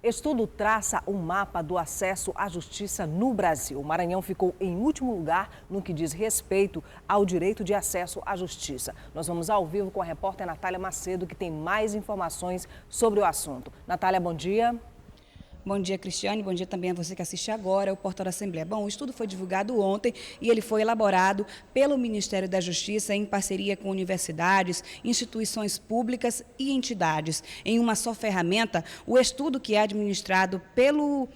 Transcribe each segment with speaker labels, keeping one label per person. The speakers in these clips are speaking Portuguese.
Speaker 1: Estudo traça um mapa do acesso à justiça no Brasil. O Maranhão ficou em último lugar no que diz respeito ao direito de acesso à justiça. Nós vamos ao vivo com a repórter Natália Macedo, que tem mais informações sobre o assunto. Natália, bom dia.
Speaker 2: Bom dia, Cristiane. Bom dia também a você que assiste agora o Portal da Assembleia. Bom, o estudo foi divulgado ontem e ele foi elaborado pelo Ministério da Justiça em parceria com universidades, instituições públicas e entidades. Em uma só ferramenta, o estudo que é administrado pelo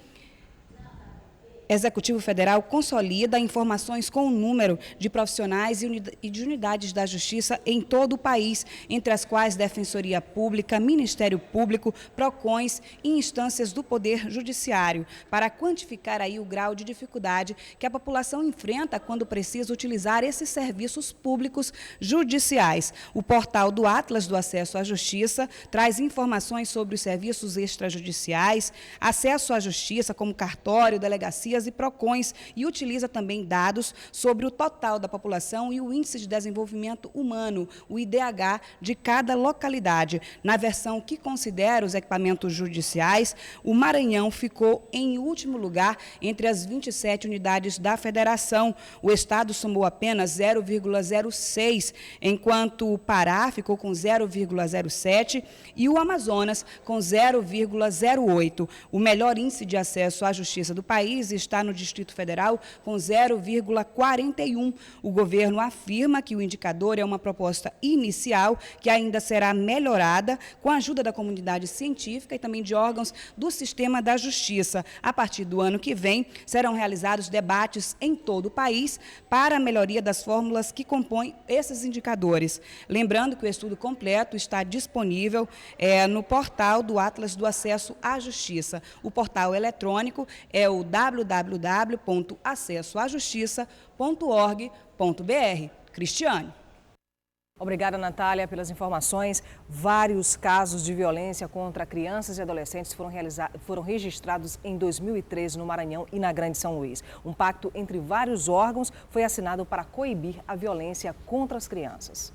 Speaker 2: Executivo Federal consolida informações com o número de profissionais e de unidades da Justiça em todo o país, entre as quais Defensoria Pública, Ministério Público, PROCONs e instâncias do Poder Judiciário, para quantificar aí o grau de dificuldade que a população enfrenta quando precisa utilizar esses serviços públicos judiciais. O portal do Atlas do Acesso à Justiça traz informações sobre os serviços extrajudiciais, acesso à justiça como cartório, delegacia e PROCONs e utiliza também dados sobre o total da população e o Índice de Desenvolvimento Humano, o IDH, de cada localidade. Na versão que considera os equipamentos judiciais, o Maranhão ficou em último lugar entre as 27 unidades da federação. O estado somou apenas 0,06, enquanto o Pará ficou com 0,07 e o Amazonas com 0,08. O melhor índice de acesso à justiça do país está no Distrito Federal com 0,41. O governo afirma que o indicador é uma proposta inicial que ainda será melhorada com a ajuda da comunidade científica e também de órgãos do sistema da justiça. A partir do ano que vem, serão realizados debates em todo o país para a melhoria das fórmulas que compõem esses indicadores. Lembrando que o estudo completo está disponível no portal do Atlas do Acesso à Justiça. O portal eletrônico é o www.acessoajustiça.org.br. Cristiane.
Speaker 1: Obrigada, Natália, pelas informações. Vários casos de violência contra crianças e adolescentes foram registrados em 2013 no Maranhão e na Grande São Luís. Um pacto entre vários órgãos foi assinado para coibir a violência contra as crianças.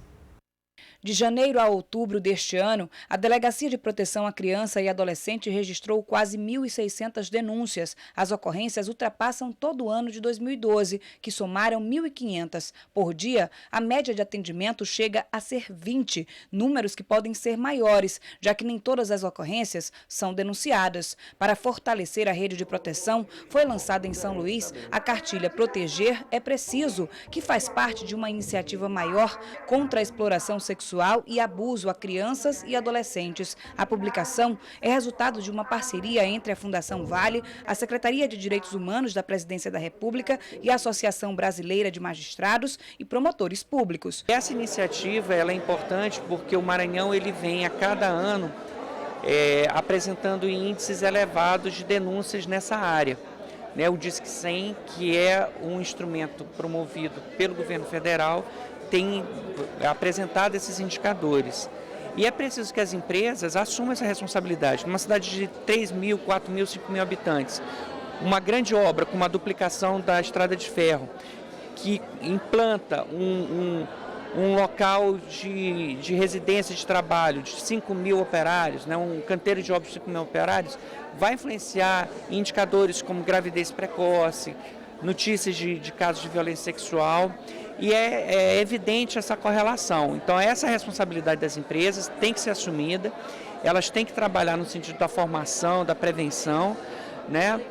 Speaker 2: De janeiro a outubro deste ano, a Delegacia de Proteção à Criança e Adolescente registrou quase 1.600 denúncias. As ocorrências ultrapassam todo o ano de 2012, que somaram 1.500. Por dia, a média de atendimento chega a ser 20, números que podem ser maiores, já que nem todas as ocorrências são denunciadas. Para fortalecer a rede de proteção, foi lançada em São Luís a cartilha Proteger é Preciso, que faz parte de uma iniciativa maior contra a exploração sexual e abuso a crianças e adolescentes. A publicação é resultado de uma parceria entre a Fundação Vale, a Secretaria de Direitos Humanos da Presidência da República e a Associação Brasileira de Magistrados e Promotores Públicos.
Speaker 3: Essa iniciativa ela é importante porque o Maranhão ele vem a cada ano apresentando índices elevados de denúncias nessa área. O Disque 100, que é um instrumento promovido pelo governo federal, tem apresentado esses indicadores. E é preciso que as empresas assumam essa responsabilidade. Numa cidade de 3 mil, 4 mil, 5 mil habitantes, uma grande obra com uma duplicação da estrada de ferro, que implanta um local de residência de trabalho de 5 mil operários, um canteiro de obras de 5 mil operários, vai influenciar indicadores como gravidez precoce, notícias de casos de violência sexual. E é evidente essa correlação. Então, essa responsabilidade das empresas tem que ser assumida, elas têm que trabalhar no sentido da formação, da prevenção,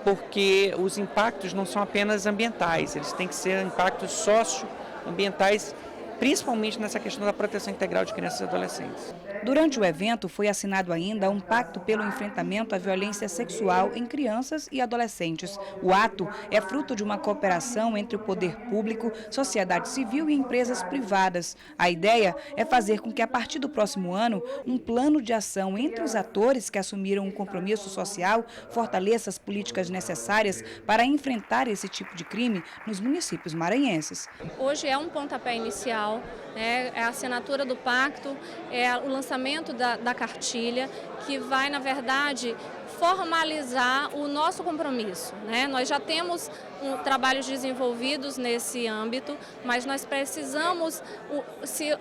Speaker 3: porque os impactos não são apenas ambientais, eles têm que ser impactos socioambientais, principalmente nessa questão da proteção integral de crianças e adolescentes.
Speaker 2: Durante o evento, foi assinado ainda um pacto pelo enfrentamento à violência sexual em crianças e adolescentes. O ato é fruto de uma cooperação entre o poder público, sociedade civil e empresas privadas. A ideia é fazer com que, a partir do próximo ano, um plano de ação entre os atores que assumiram um compromisso social fortaleça as políticas necessárias para enfrentar esse tipo de crime nos municípios maranhenses.
Speaker 4: Hoje é um pontapé inicial, é a assinatura do pacto, é o lançamento da cartilha, que vai, na verdade, formalizar o nosso compromisso, né? Nós já temos trabalhos desenvolvidos nesse âmbito, mas nós precisamos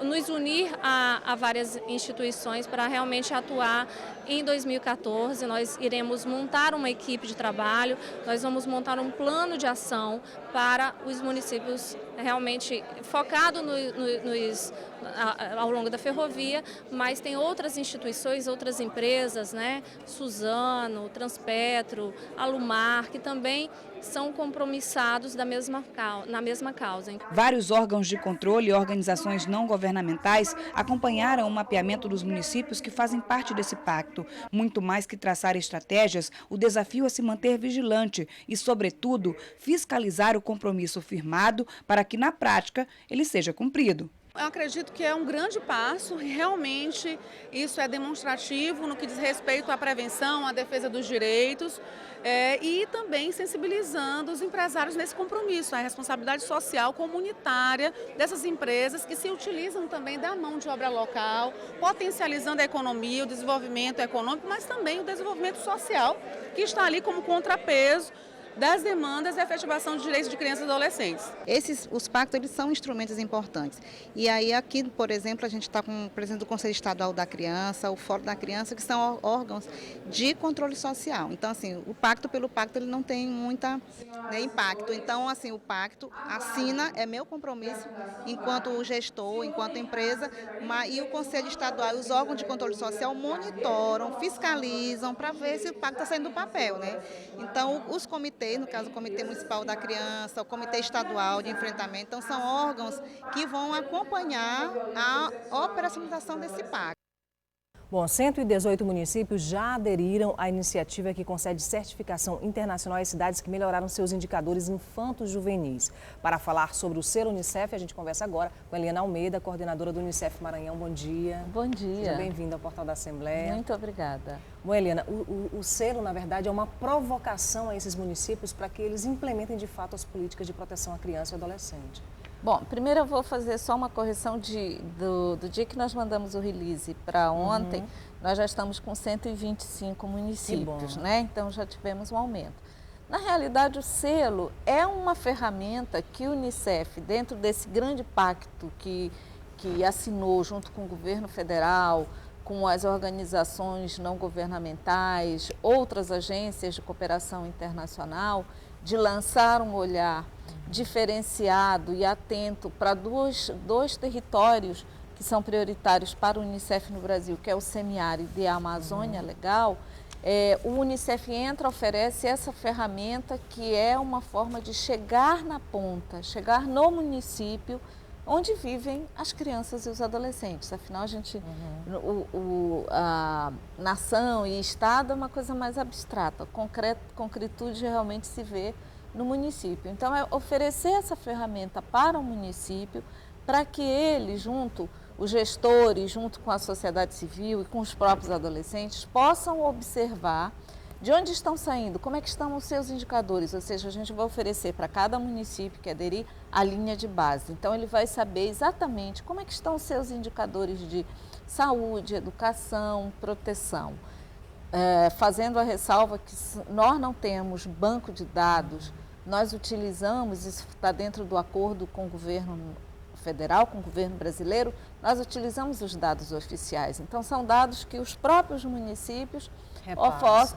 Speaker 4: nos unir a várias instituições para realmente atuar. Em 2014, nós iremos montar uma equipe de trabalho, nós vamos montar um plano de ação para os municípios realmente focado ao longo da ferrovia, mas tem outras instituições, outras empresas, né? Suzano, Transpetro, Alumar, que também são compromissados na mesma causa.
Speaker 2: Vários órgãos de controle e organizações não governamentais acompanharam o mapeamento dos municípios que fazem parte desse pacto. Muito mais que traçar estratégias, o desafio é se manter vigilante e, sobretudo, fiscalizar o compromisso firmado para que, na prática, ele seja cumprido.
Speaker 5: Eu acredito que é um grande passo, realmente isso é demonstrativo no que diz respeito à prevenção, à defesa dos direitos e também sensibilizando os empresários nesse compromisso, a responsabilidade social comunitária dessas empresas que se utilizam também da mão de obra local, potencializando a economia, o desenvolvimento econômico, mas também o desenvolvimento social, que está ali como contrapeso das demandas e efetivação de direitos de crianças e adolescentes.
Speaker 6: Os pactos, eles são instrumentos importantes. E aí aqui, por exemplo, a gente está com o presidente do Conselho Estadual da Criança, o Fórum da Criança, que são órgãos de controle social. Então, assim, o pacto pelo pacto, ele não tem muita impacto. Então, assim, o pacto assina, é meu compromisso enquanto gestor, enquanto empresa, e o Conselho Estadual e os órgãos de controle social monitoram, fiscalizam para ver se o pacto está saindo do papel, né? Então, os comitês, no caso o Comitê Municipal da Criança, o Comitê Estadual de Enfrentamento, então são órgãos que vão acompanhar a operacionalização desse pacto.
Speaker 1: Bom, 118 municípios já aderiram à iniciativa que concede certificação internacional às cidades que melhoraram seus indicadores infantos juvenis. Para falar sobre o Selo Unicef, a gente conversa agora com Eliana Almeida, coordenadora do Unicef Maranhão. Bom dia.
Speaker 7: Bom dia.
Speaker 1: Seja bem-vinda ao Portal da Assembleia.
Speaker 7: Muito obrigada.
Speaker 1: Bom, Eliana, o selo, na verdade, é uma provocação a esses municípios para que eles implementem de fato as políticas de proteção à criança e adolescente.
Speaker 7: Bom, primeiro eu vou fazer só uma correção do dia que nós mandamos o release para ontem, nós já estamos com 125 municípios, né? Então já tivemos um aumento. Na realidade, o selo é uma ferramenta que o Unicef, dentro desse grande pacto que assinou junto com o governo federal, com as organizações não governamentais, outras agências de cooperação internacional, de lançar um olhar diferenciado e atento para dois territórios que são prioritários para o Unicef no Brasil, que é o semiárido e a Amazônia Legal. O Unicef oferece essa ferramenta que é uma forma de chegar na ponta, chegar no município onde vivem as crianças e os adolescentes. Afinal, a nação e Estado é uma coisa mais abstrata, concretude realmente se vê no município. Então, é oferecer essa ferramenta para o município, para que ele, os gestores, junto com a sociedade civil e com os próprios adolescentes, possam observar de onde estão saindo, como é que estão os seus indicadores, ou seja, a gente vai oferecer para cada município que aderir a linha de base. Então, ele vai saber exatamente como é que estão os seus indicadores de saúde, educação, proteção. Fazendo a ressalva que nós não temos banco de dados, nós utilizamos, isso está dentro do acordo com o governo federal, com o governo brasileiro, nós utilizamos os dados oficiais. Então, são dados que os próprios municípios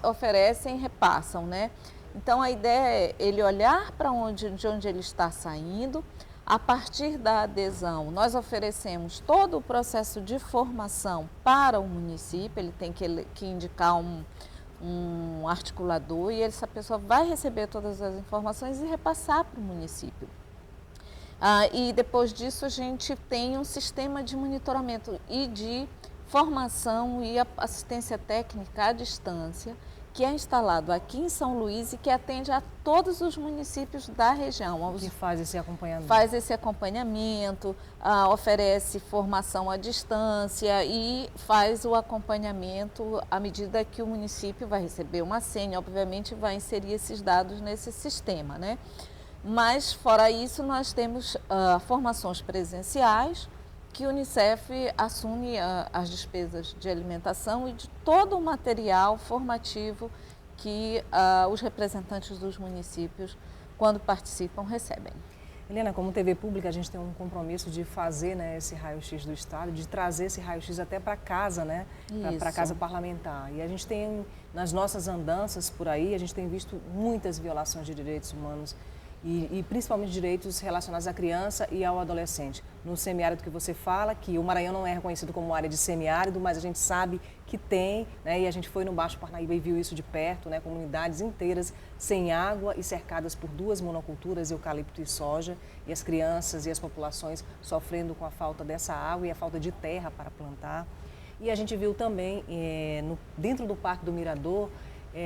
Speaker 7: oferecem e repassam, né? Então, a ideia é ele olhar para de onde ele está saindo. A partir da adesão, nós oferecemos todo o processo de formação para o município, ele tem que indicar um articulador e essa pessoa vai receber todas as informações e repassar para o município. E depois disso a gente tem um sistema de monitoramento e de formação e assistência técnica à distância, que é instalado aqui em São Luís e que atende a todos os municípios da região.
Speaker 1: Que faz esse acompanhamento.
Speaker 7: Faz esse acompanhamento, oferece formação à distância e faz o acompanhamento à medida que o município vai receber uma senha, obviamente vai inserir esses dados nesse sistema, né? Mas, fora isso, nós temos formações presenciais, que o Unicef assume as despesas de alimentação e de todo o material formativo que os representantes dos municípios, quando participam, recebem.
Speaker 1: Helena, como TV pública, a gente tem um compromisso de fazer, né, esse raio-x do Estado, de trazer esse raio-x até para casa, né, para a casa parlamentar. E a gente tem, nas nossas andanças por aí, a gente tem visto muitas violações de direitos humanos e principalmente direitos relacionados à criança e ao adolescente. No semiárido que você fala, que o Maranhão não é reconhecido como área de semiárido, mas a gente sabe que tem, né, e a gente foi no Baixo Parnaíba e viu isso de perto, né, comunidades inteiras sem água e cercadas por 2 monoculturas, eucalipto e soja, e as crianças e as populações sofrendo com a falta dessa água e a falta de terra para plantar. E a gente viu também, dentro do Parque do Mirador,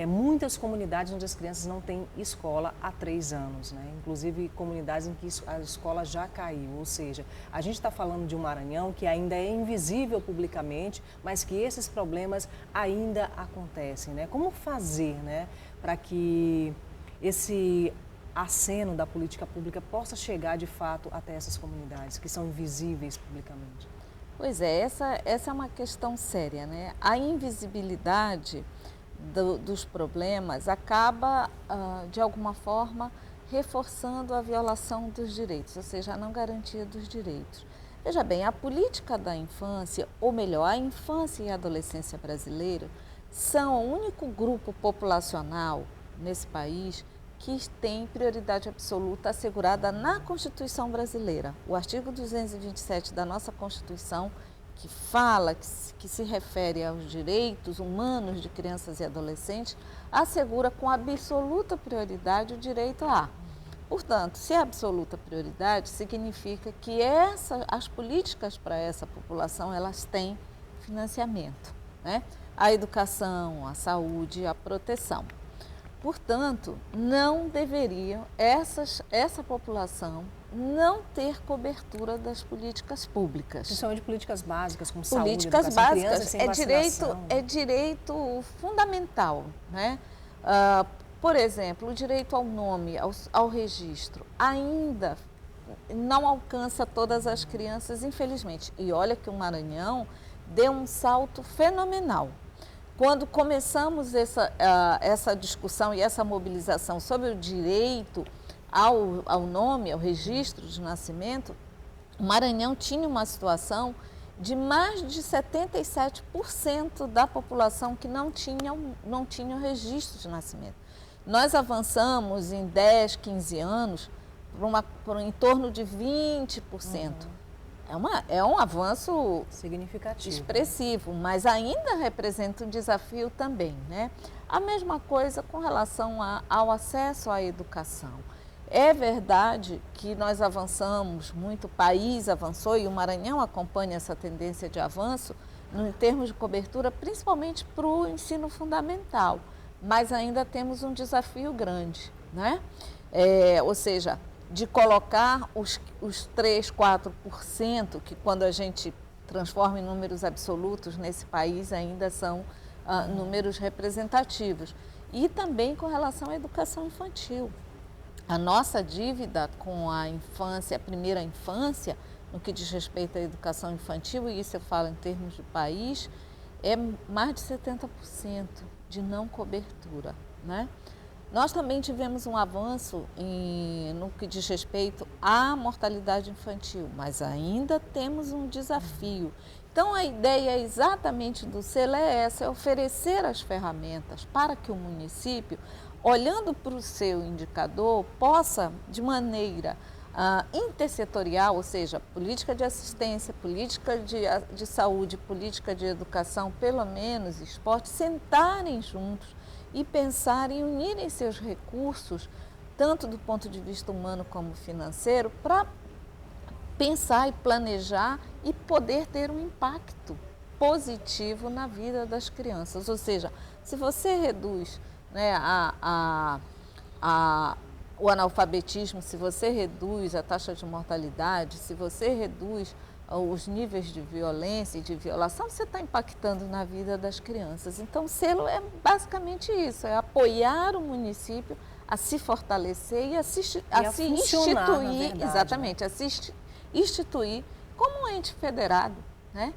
Speaker 1: muitas comunidades onde as crianças não têm escola há 3 anos, né? Inclusive comunidades em que a escola já caiu, ou seja, a gente está falando de um Maranhão que ainda é invisível publicamente, mas que esses problemas ainda acontecem, né? Como fazer, né, para que esse aceno da política pública possa chegar de fato até essas comunidades que são invisíveis publicamente?
Speaker 7: Pois é, essa é uma questão séria, né? A invisibilidade dos problemas acaba, de alguma forma, reforçando a violação dos direitos, ou seja, a não garantia dos direitos. Veja bem, a política da infância, ou melhor, a infância e a adolescência brasileira, são o único grupo populacional nesse país que tem prioridade absoluta assegurada na Constituição brasileira. O artigo 227 da nossa Constituição, que fala, que se refere aos direitos humanos de crianças e adolescentes, assegura com absoluta prioridade o direito a. Portanto, se é absoluta prioridade, significa que as políticas para essa população, elas têm financiamento, né? A educação, a saúde, a proteção. Portanto, não deveriam essa população não ter cobertura das políticas públicas.
Speaker 1: Principalmente políticas básicas, como
Speaker 7: políticas
Speaker 1: saúde,
Speaker 7: básicas
Speaker 1: educação,
Speaker 7: é direito fundamental, né? Por exemplo, o direito ao nome, ao registro, ainda não alcança todas as crianças, infelizmente. E olha que o Maranhão deu um salto fenomenal. Quando começamos essa discussão e essa mobilização sobre o direito ao nome, ao registro de nascimento, o Maranhão tinha uma situação de mais de 77% da população que não tinha registro de nascimento. Nós avançamos em 10, 15 anos por em torno de 20%. É um avanço
Speaker 1: significativo,
Speaker 7: expressivo, mas ainda representa um desafio também, né? A mesma coisa com relação ao acesso à educação. É verdade que nós avançamos muito, o país avançou e o Maranhão acompanha essa tendência de avanço em termos de cobertura, principalmente para o ensino fundamental, mas ainda temos um desafio grande, né? Ou seja, de colocar os 3, 4%, que quando a gente transforma em números absolutos nesse país ainda são números representativos. E também com relação à educação infantil. A nossa dívida com a infância, a primeira infância, no que diz respeito à educação infantil, e isso eu falo em termos de país, é mais de 70% de não cobertura, né? Nós também tivemos um avanço no que diz respeito à mortalidade infantil, mas ainda temos um desafio. Então, a ideia exatamente do selo é essa, é oferecer as ferramentas para que o município, olhando para o seu indicador, possa, de maneira intersetorial, ou seja, política de assistência, política de saúde, política de educação, pelo menos esporte, sentarem juntos e pensar em unirem seus recursos, tanto do ponto de vista humano como financeiro, para pensar e planejar e poder ter um impacto positivo na vida das crianças. Ou seja, se você reduz, né, o analfabetismo, se você reduz a taxa de mortalidade, se você reduz os níveis de violência e de violação, você está impactando na vida das crianças. Então, o selo é basicamente isso, é apoiar o município a se fortalecer e a se instituir, exatamente, a se instituir como um ente federado, né?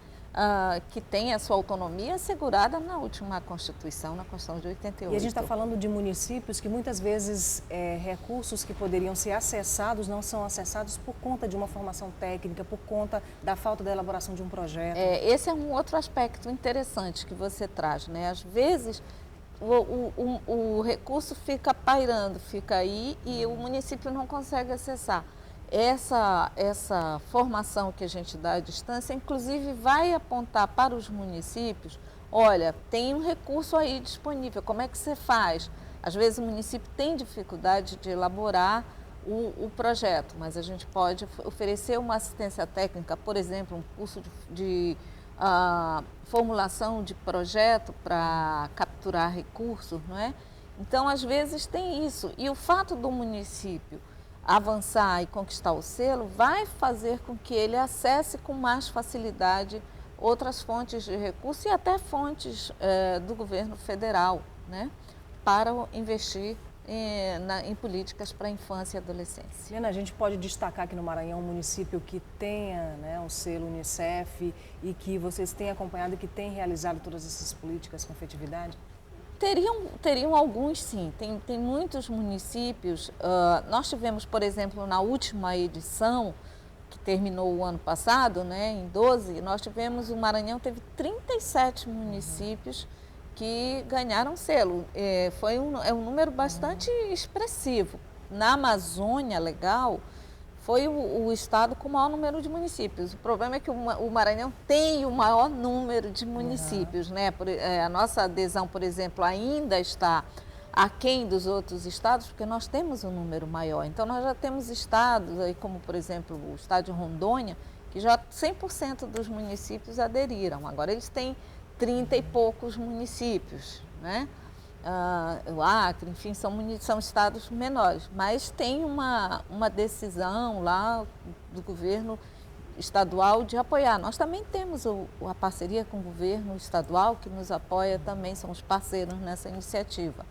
Speaker 7: que tem a sua autonomia assegurada na última Constituição, na Constituição de 88.
Speaker 1: E a gente está falando de municípios que muitas vezes recursos que poderiam ser acessados não são acessados por conta de uma formação técnica, por conta da falta da elaboração de um projeto.
Speaker 7: Esse é um outro aspecto interessante que você traz, né? Às vezes o recurso fica pairando, fica aí e o município não consegue acessar. Essa formação que a gente dá à distância, inclusive, vai apontar para os municípios, olha, tem um recurso aí disponível, como é que você faz? Às vezes o município tem dificuldade de elaborar o projeto, mas a gente pode oferecer uma assistência técnica, por exemplo, um curso de formulação de projeto para capturar recursos, não é? Então, às vezes tem isso. E o fato do município avançar e conquistar o selo vai fazer com que ele acesse com mais facilidade outras fontes de recursos e até fontes do governo federal, né, para investir em políticas para a infância e adolescência.
Speaker 1: Helena, a gente pode destacar aqui no Maranhão um município que tenha, né, um selo Unicef e que vocês têm acompanhado e que tem realizado todas essas políticas com efetividade?
Speaker 7: Teriam alguns, sim. Tem muitos municípios. Nós tivemos, por exemplo, na última edição, que terminou o ano passado, né, em 12, o Maranhão teve 37 municípios que ganharam selo. É um número bastante expressivo. Na Amazônia Legal, foi o estado com o maior número de municípios. O problema é que o Maranhão tem o maior número de municípios, né? A nossa adesão, por exemplo, ainda está aquém dos outros estados, porque nós temos um número maior. Então, nós já temos estados, aí, como, por exemplo, o estado de Rondônia, que já 100% dos municípios aderiram. Agora, eles têm 30 e poucos municípios, né? O Acre, enfim, são estados menores, mas tem uma decisão lá do governo estadual de apoiar. Nós também temos a parceria com o governo estadual que nos apoia também, são os parceiros nessa iniciativa.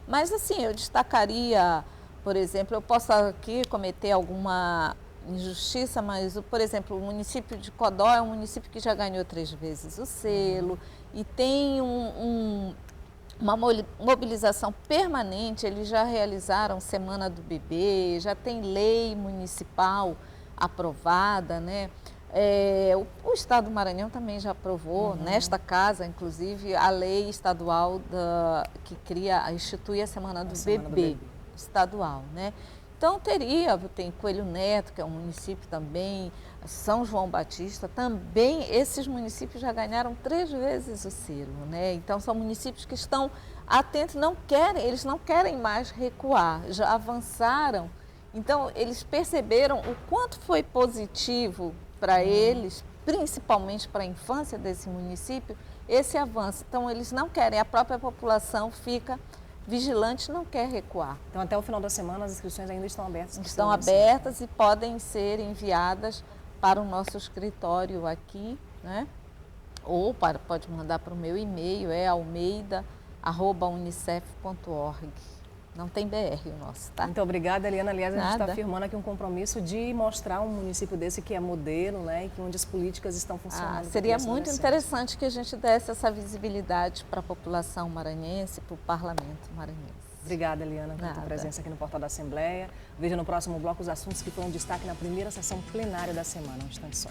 Speaker 7: Mas assim, eu destacaria, por exemplo, eu posso aqui cometer alguma injustiça, mas, por exemplo, o município de Codó é um município que já ganhou 3 vezes o selo e tem uma mobilização permanente. Eles já realizaram Semana do Bebê, já tem lei municipal aprovada, né? O Estado do Maranhão também já aprovou, nesta casa, inclusive, a lei estadual que institui a Semana do Bebê estadual, né? Então, tem Coelho Neto, que é um município também, São João Batista, também, esses municípios já ganharam 3 vezes o selo, né? Então, são municípios que estão atentos, eles não querem mais recuar, já avançaram. Então, eles perceberam o quanto foi positivo para eles, principalmente para a infância desse município, esse avanço. Então, eles não querem, a própria população fica vigilante, não quer recuar.
Speaker 1: Então, até o final da semana, as inscrições ainda estão abertas?
Speaker 7: Estão abertas e podem ser enviadas para o nosso escritório aqui, né? Ou pode mandar para o meu e-mail, almeida@unicef.org. Não tem BR o nosso, tá?
Speaker 1: Muito obrigada, Eliana. Aliás, a gente está firmando aqui um compromisso de mostrar um município desse que é modelo, né? E que onde as políticas estão funcionando.
Speaker 7: Seria muito interessante que a gente desse essa visibilidade para a população maranhense, para o parlamento maranhense.
Speaker 1: Obrigada, Eliana, pela tua presença aqui no Portal da Assembleia. Veja no próximo bloco os assuntos que foram destaque na primeira sessão plenária da semana. Um instante só.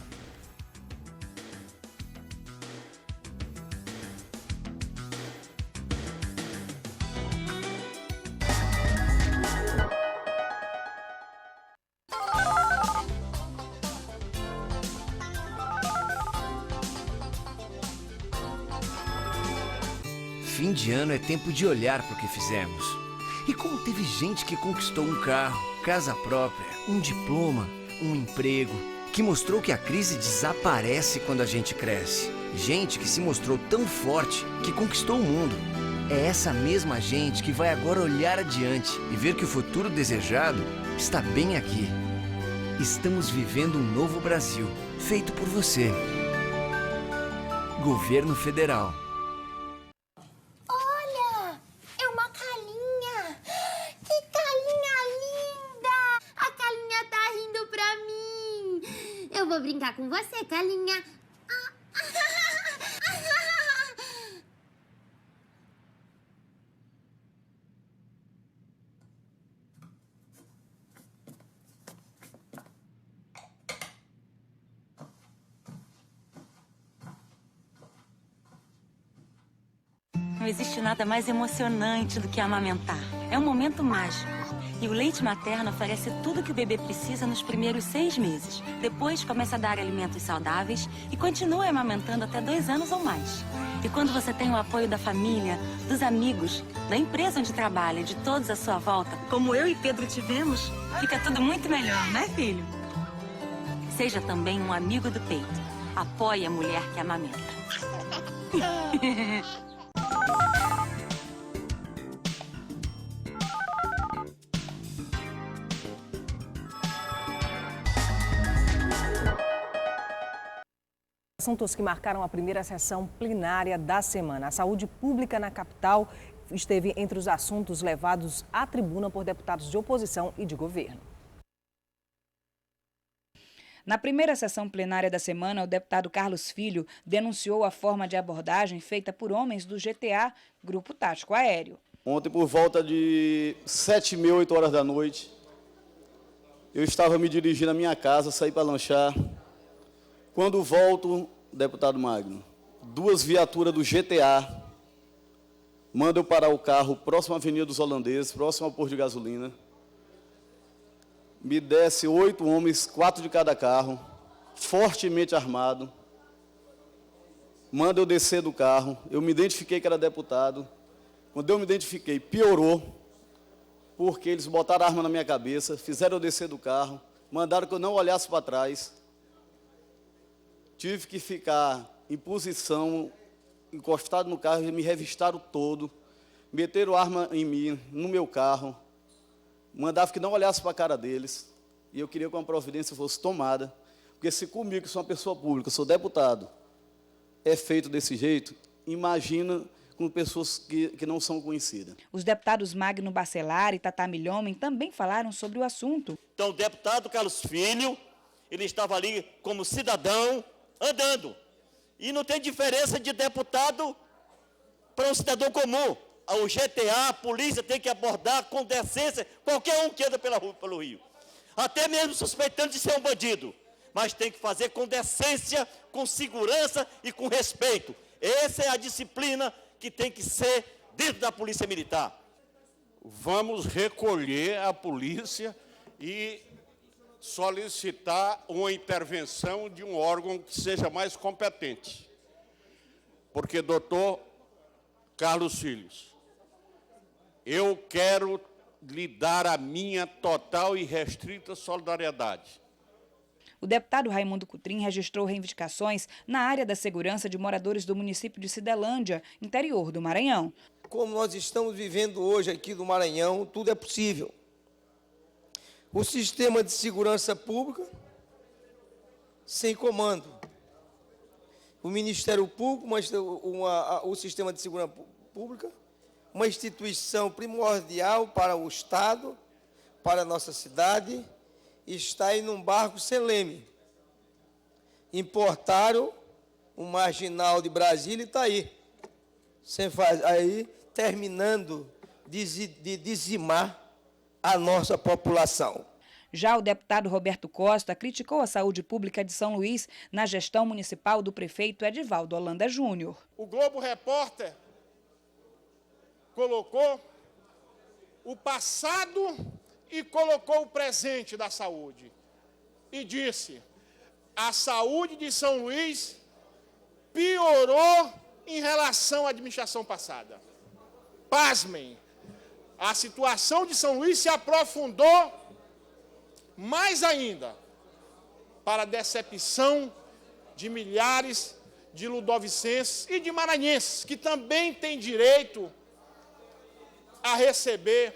Speaker 8: Fim de ano é tempo de olhar para o que fizemos. E como teve gente que conquistou um carro, casa própria, um diploma, um emprego, que mostrou que a crise desaparece quando a gente cresce. Gente que se mostrou tão forte que conquistou o mundo. É essa mesma gente que vai agora olhar adiante e ver que o futuro desejado está bem aqui. Estamos vivendo um novo Brasil, feito por você. Governo Federal.
Speaker 9: Vou brincar com você, Calinha. Não existe nada mais emocionante do que amamentar. É um momento mágico. E o leite materno oferece tudo que o bebê precisa nos primeiros 6 meses. Depois, começa a dar alimentos saudáveis e continua amamentando até 2 anos ou mais. E quando você tem o apoio da família, dos amigos, da empresa onde trabalha e de todos à sua volta, como eu e Pedro tivemos, fica tudo muito melhor, né, filho? Seja também um amigo do peito. Apoie a mulher que amamenta.
Speaker 1: Assuntos que marcaram a primeira sessão plenária da semana. A saúde pública na capital esteve entre os assuntos levados à tribuna por deputados de oposição e de governo.
Speaker 2: Na primeira sessão plenária da semana, o deputado Carlos Filho denunciou a forma de abordagem feita por homens do GTA, Grupo Tático Aéreo.
Speaker 10: Ontem, por volta de 7h30, 8 horas da noite, eu estava me dirigindo à minha casa, saí para lanchar. Quando volto, deputado Magno, 2 viaturas do GTA mandam eu parar o carro próximo à Avenida dos Holandeses, próximo ao posto de gasolina. Me desce 8 homens, 4 de cada carro, fortemente armado. Manda eu descer do carro. Eu me identifiquei que era deputado. Quando eu me identifiquei, piorou, porque eles botaram a arma na minha cabeça, fizeram eu descer do carro, mandaram que eu não olhasse para trás. Tive que ficar em posição, encostado no carro, me revistaram todo, meteram arma em mim, no meu carro, mandavam que não olhasse para a cara deles, e eu queria que uma providência fosse tomada, porque se comigo, que sou uma pessoa pública, sou deputado, é feito desse jeito, imagina com pessoas que não são conhecidas.
Speaker 2: Os deputados Magno Bacelar e Tata Milhomem também falaram sobre o assunto.
Speaker 11: Então, o deputado Carlos Filho, ele estava ali como cidadão, andando. E não tem diferença de deputado para um cidadão comum. O GTA, a polícia tem que abordar com decência qualquer um que anda pelo Rio. Até mesmo suspeitando de ser um bandido. Mas tem que fazer com decência, com segurança e com respeito. Essa é a disciplina que tem que ser dentro da Polícia Militar.
Speaker 12: Vamos recolher a polícia e solicitar uma intervenção de um órgão que seja mais competente. Porque, doutor Carlos Filho, eu quero lhe dar a minha total e restrita solidariedade.
Speaker 2: O deputado Raimundo Cutrim registrou reivindicações na área da segurança de moradores do município de Cidelândia, interior do Maranhão.
Speaker 13: Como nós estamos vivendo hoje aqui no Maranhão, tudo é possível. O sistema de segurança pública sem comando. O Ministério Público, o sistema de segurança pública, uma instituição primordial para o Estado, para a nossa cidade, está aí num barco sem leme. Importaram um marginal de Brasília e está aí. Aí terminando de dizimar a nossa população.
Speaker 2: Já o deputado Roberto Costa criticou a saúde pública de São Luís na gestão municipal do prefeito Edivaldo Holanda Júnior.
Speaker 14: O Globo Repórter colocou o passado e colocou o presente da saúde. E disse, a saúde de São Luís piorou em relação à administração passada. Pasmem, a situação de São Luís se aprofundou mais ainda para a decepção de milhares de ludovicenses e de maranhenses, que também têm direito a receber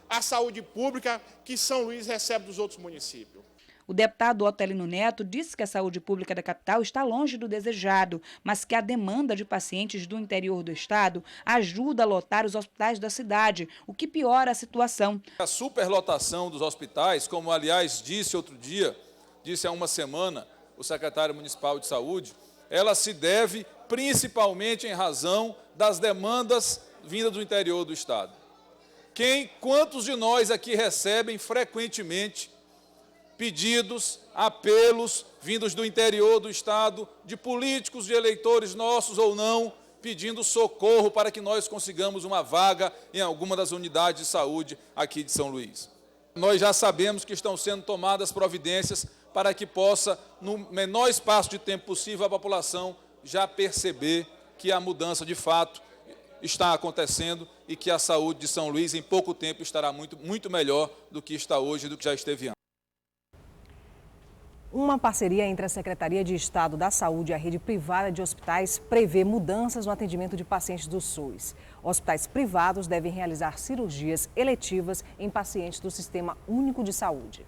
Speaker 14: a saúde pública que São Luís recebe dos outros municípios.
Speaker 2: O deputado Otelino Neto disse que a saúde pública da capital está longe do desejado, mas que a demanda de pacientes do interior do estado ajuda a lotar os hospitais da cidade, o que piora a situação.
Speaker 15: A superlotação dos hospitais, como aliás disse outro dia, disse há uma semana o secretário municipal de saúde, ela se deve principalmente em razão das demandas vindas do interior do estado. Quantos de nós aqui recebem frequentemente pedidos, apelos vindos do interior do estado, de políticos, de eleitores nossos ou não, pedindo socorro para que nós consigamos uma vaga em alguma das unidades de saúde aqui de São Luís. Nós já sabemos que estão sendo tomadas providências para que possa, no menor espaço de tempo possível, a população já perceber que a mudança de fato está acontecendo e que a saúde de São Luís em pouco tempo estará muito melhor do que está hoje e do que já esteve antes.
Speaker 1: Uma parceria entre a Secretaria de Estado da Saúde e a rede privada de hospitais prevê mudanças no atendimento de pacientes do SUS. Hospitais privados devem realizar cirurgias eletivas em pacientes do Sistema Único de Saúde.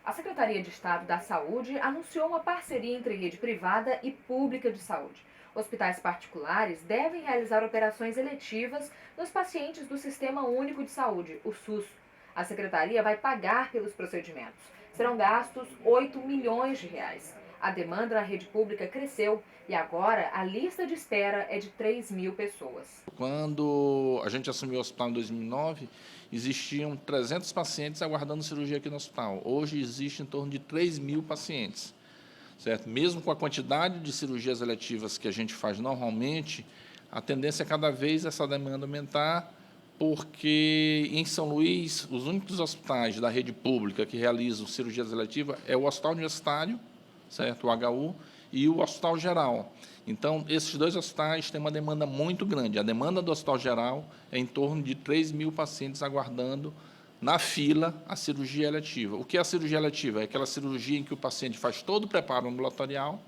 Speaker 16: A Secretaria de Estado da Saúde anunciou uma parceria entre rede privada e pública de saúde. Hospitais particulares devem realizar operações eletivas nos pacientes do Sistema Único de Saúde, o SUS. A Secretaria vai pagar pelos procedimentos. Serão gastos R$ 8 milhões. A demanda na rede pública cresceu e agora a lista de espera é de 3 mil pessoas.
Speaker 17: Quando a gente assumiu o hospital em 2009, existiam 300 pacientes aguardando cirurgia aqui no hospital. Hoje existe em torno de 3 mil pacientes. Certo? Mesmo com a quantidade de cirurgias eletivas que a gente faz normalmente, a tendência é cada vez essa demanda aumentar, porque em São Luís, os únicos hospitais da rede pública que realizam cirurgias eletivas é o Hospital Universitário, certo? O HU, e o Hospital Geral. Então, esses dois hospitais têm uma demanda muito grande. A demanda do Hospital Geral é em torno de 3 mil pacientes aguardando na fila a cirurgia eletiva. O que é a cirurgia eletiva? É aquela cirurgia em que o paciente faz todo o preparo ambulatorial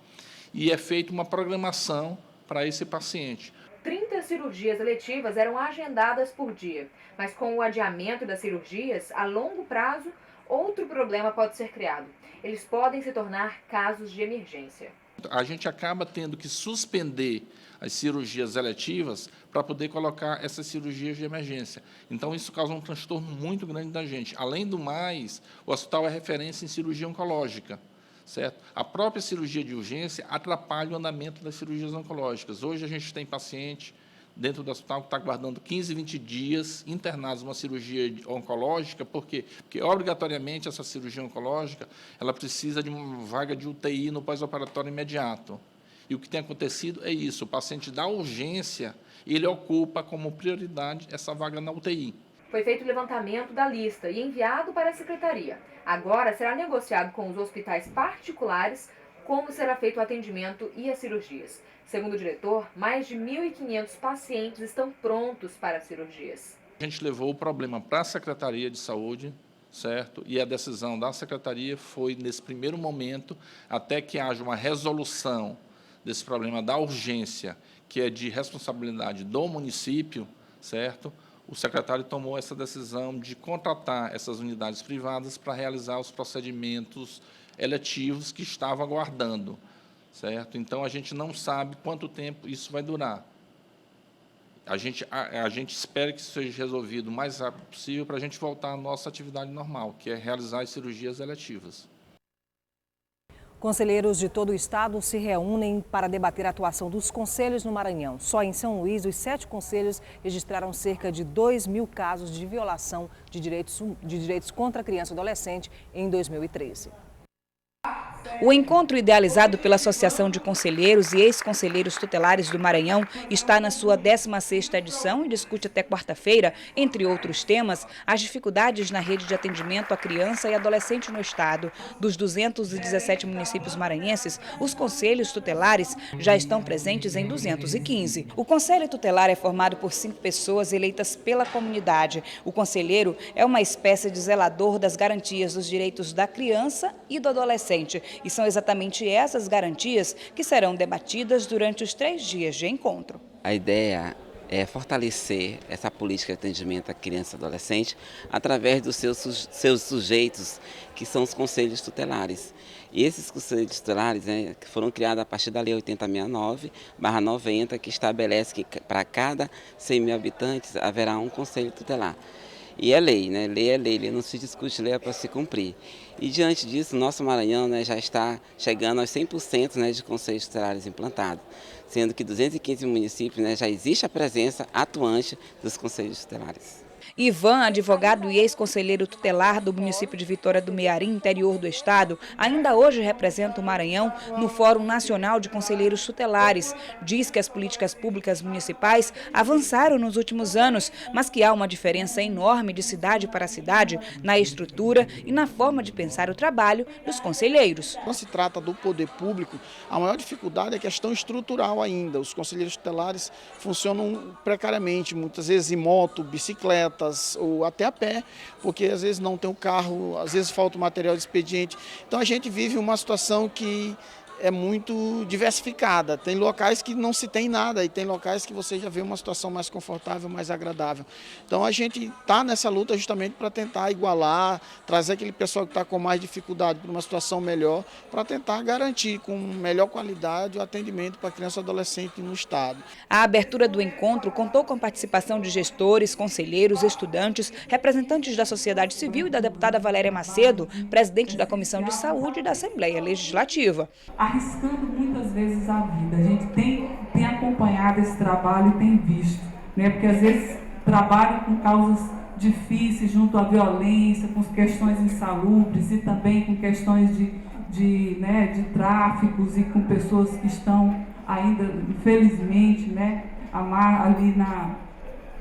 Speaker 17: e é feita uma programação para esse paciente.
Speaker 16: 30 cirurgias eletivas eram agendadas por dia, mas com o adiamento das cirurgias, a longo prazo, outro problema pode ser criado. Eles podem se tornar casos de emergência.
Speaker 17: A gente acaba tendo que suspender as cirurgias eletivas para poder colocar essas cirurgias de emergência. Então, isso causa um transtorno muito grande da gente. Além do mais, o hospital é referência em cirurgia oncológica, certo? A própria cirurgia de urgência atrapalha o andamento das cirurgias oncológicas. Hoje, a gente tem paciente dentro do hospital que está aguardando 15, 20 dias internados numa cirurgia oncológica. Por quê? Porque, obrigatoriamente, essa cirurgia oncológica ela precisa de uma vaga de UTI no pós-operatório imediato. E o que tem acontecido é isso, o paciente da urgência, ele ocupa como prioridade essa vaga na UTI.
Speaker 16: Foi feito o levantamento da lista e enviado para a Secretaria. Agora será negociado com os hospitais particulares como será feito o atendimento e as cirurgias. Segundo o diretor, mais de 1.500 pacientes estão prontos para as cirurgias.
Speaker 17: A gente levou o problema para a Secretaria de Saúde, certo? E a decisão da Secretaria foi, nesse primeiro momento, até que haja uma resolução desse problema da urgência, que é de responsabilidade do município, certo? O secretário tomou essa decisão de contratar essas unidades privadas para realizar os procedimentos eletivos que estavam aguardando, certo? Então, a gente não sabe quanto tempo isso vai durar. A gente espera que isso seja resolvido o mais rápido possível para a gente voltar à nossa atividade normal, que é realizar as cirurgias eletivas.
Speaker 1: Conselheiros de todo o estado se reúnem para debater a atuação dos conselhos no Maranhão. Só em São Luís, os 7 conselhos registraram cerca de 2.000 casos de violação de direitos contra a criança e adolescente em 2013.
Speaker 2: O encontro idealizado pela Associação de Conselheiros e Ex-Conselheiros Tutelares do Maranhão está na sua 16ª edição e discute até quarta-feira, entre outros temas, as dificuldades na rede de atendimento à criança e adolescente no estado. Dos 217 municípios maranhenses, os conselhos tutelares já estão presentes em 215. O Conselho Tutelar é formado por 5 pessoas eleitas pela comunidade. O conselheiro é uma espécie de zelador das garantias dos direitos da criança e do adolescente. E são exatamente essas garantias que serão debatidas durante os 3 dias de encontro.
Speaker 18: A ideia é fortalecer essa política de atendimento à criança e adolescente através dos seus sujeitos, que são os conselhos tutelares. E esses conselhos tutelares que foram criados a partir da Lei 8069/90, que estabelece que para cada 100 mil habitantes haverá um conselho tutelar. E é lei, né? Lei é lei não se discute, lei é para se cumprir. E diante disso, o nosso Maranhão já está chegando aos 100% de conselhos tutelares implantados. sendo que 215 municípios, né, já existe a presença atuante dos conselhos tutelares.
Speaker 2: Ivan, advogado e ex-conselheiro tutelar do município de Vitória do Mearim, interior do estado, ainda hoje representa o Maranhão no Fórum Nacional de Conselheiros Tutelares. Diz que as políticas públicas municipais avançaram nos últimos anos, mas que há uma diferença enorme de cidade para cidade na estrutura e na forma de pensar o trabalho dos conselheiros.
Speaker 19: Quando se trata do poder público, a maior dificuldade é a questão estrutural ainda. Os conselheiros tutelares funcionam precariamente, muitas vezes em moto, bicicleta, ou até a pé, porque às vezes não tem o carro, às vezes falta o material de expediente. Então a gente vive uma situação que é muito diversificada. Tem locais que não se tem nada e tem locais que você já vê uma situação mais confortável, mais agradável. Então a gente está nessa luta justamente para tentar igualar, trazer aquele pessoal que está com mais dificuldade para uma situação melhor, para tentar garantir com melhor qualidade o atendimento para criança e adolescente no estado.
Speaker 2: A abertura do encontro contou com a participação de gestores, conselheiros, estudantes, representantes da sociedade civil e da deputada Valéria Macedo, presidente da Comissão de Saúde da Assembleia Legislativa.
Speaker 20: Arriscando muitas vezes a vida. A gente tem acompanhado esse trabalho e tem visto, né? Porque às vezes trabalham com causas difíceis junto à violência, com questões insalubres e também com questões de tráficos e com pessoas que estão ainda, infelizmente, né, ali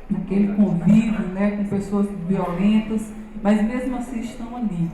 Speaker 20: naquele convívio, né, com pessoas violentas, mas mesmo assim estão ali.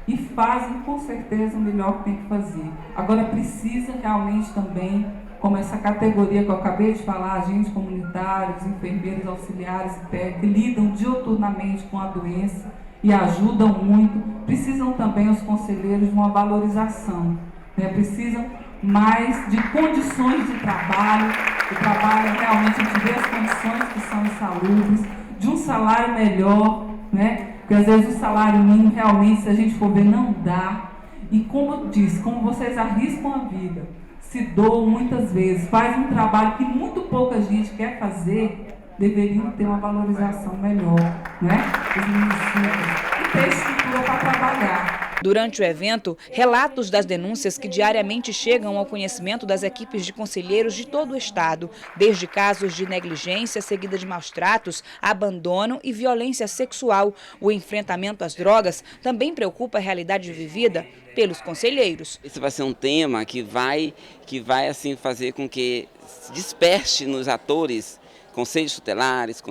Speaker 20: E fazem com certeza o melhor que tem que fazer. Agora precisa realmente também, como essa categoria que eu acabei de falar, agentes comunitários, enfermeiros, auxiliares e técnicos, que lidam diuturnamente com a doença e ajudam muito, precisam também os conselheiros de uma valorização, né? Precisam mais de condições de trabalho, o trabalho realmente a gente vê as condições que são insalubres, de um salário melhor, né? Porque às vezes o salário mínimo realmente, se a gente for ver, não dá. E como eu disse, como vocês arriscam a vida, se doam muitas vezes, fazem um trabalho que muito pouca gente quer fazer, deveriam ter uma valorização melhor, né? Os municípios, e ter estrutura para trabalhar.
Speaker 2: Durante o evento, relatos das denúncias que diariamente chegam ao conhecimento das equipes de conselheiros de todo o estado, desde casos de negligência seguida de maus tratos, abandono e violência sexual. O enfrentamento às drogas também preocupa a realidade vivida pelos conselheiros.
Speaker 18: Esse vai ser um tema que vai assim, fazer com que se desperte nos atores, conselhos tutelares,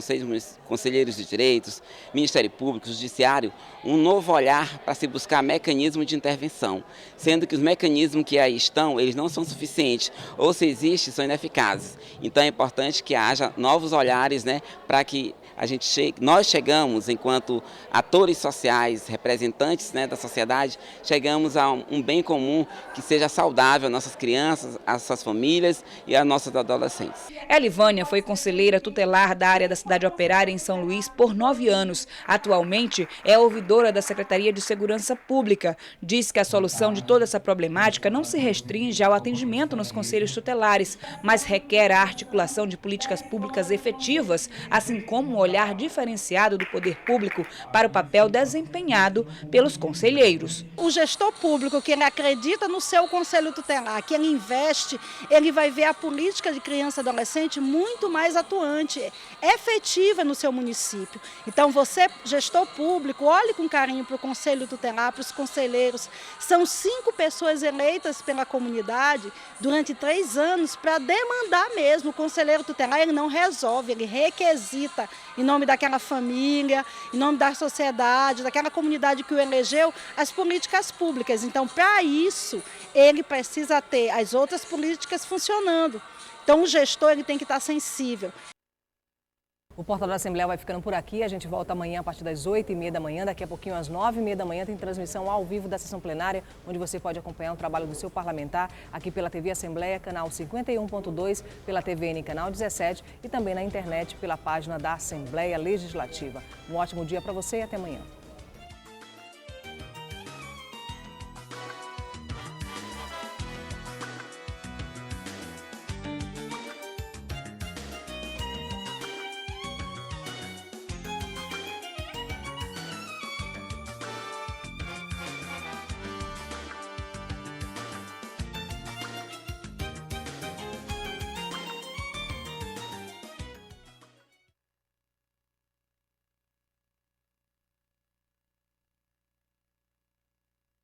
Speaker 18: conselheiros de direitos, Ministério Público, Judiciário, um novo olhar para se buscar mecanismos de intervenção, sendo que os mecanismos que aí estão, eles não são suficientes, ou se existem, são ineficazes. Então é importante que haja novos olhares, né, para que nós chegamos, enquanto atores sociais, representantes, né, da sociedade, chegamos a um bem comum que seja saudável às nossas crianças, às suas famílias e às nossas adolescentes.
Speaker 2: Elivânia foi conselheira tutelar da área da Cidade Operária em São Luís por 9 anos. Atualmente é ouvidora da Secretaria de Segurança Pública. Diz que a solução de toda essa problemática não se restringe ao atendimento nos conselhos tutelares, mas requer a articulação de políticas públicas efetivas, assim como um olhar diferenciado do poder público para o papel desempenhado pelos conselheiros.
Speaker 21: O gestor público, que ele acredita no seu conselho tutelar, que ele investe, ele vai ver a política de criança e adolescente muito mais atuante, efetiva no seu município. Então você, gestor público, olhe com carinho para o conselho tutelar, para os conselheiros. São 5 pessoas eleitas pela comunidade durante 3 anos para demandar mesmo. O conselheiro tutelar, ele não resolve, ele requisita em nome daquela família, em nome da sociedade, daquela comunidade que o elegeu, as políticas públicas. Então, para isso, ele precisa ter as outras políticas funcionando. Então, o gestor ele tem que estar sensível.
Speaker 1: O Portal da Assembleia vai ficando por aqui. A gente volta amanhã a partir das 8h30 da manhã. Daqui a pouquinho, às 9h30 da manhã, tem transmissão ao vivo da sessão plenária, onde você pode acompanhar o trabalho do seu parlamentar aqui pela TV Assembleia, canal 51.2, pela TVN, canal 17 e também na internet pela página da Assembleia Legislativa. Um ótimo dia para você e até amanhã.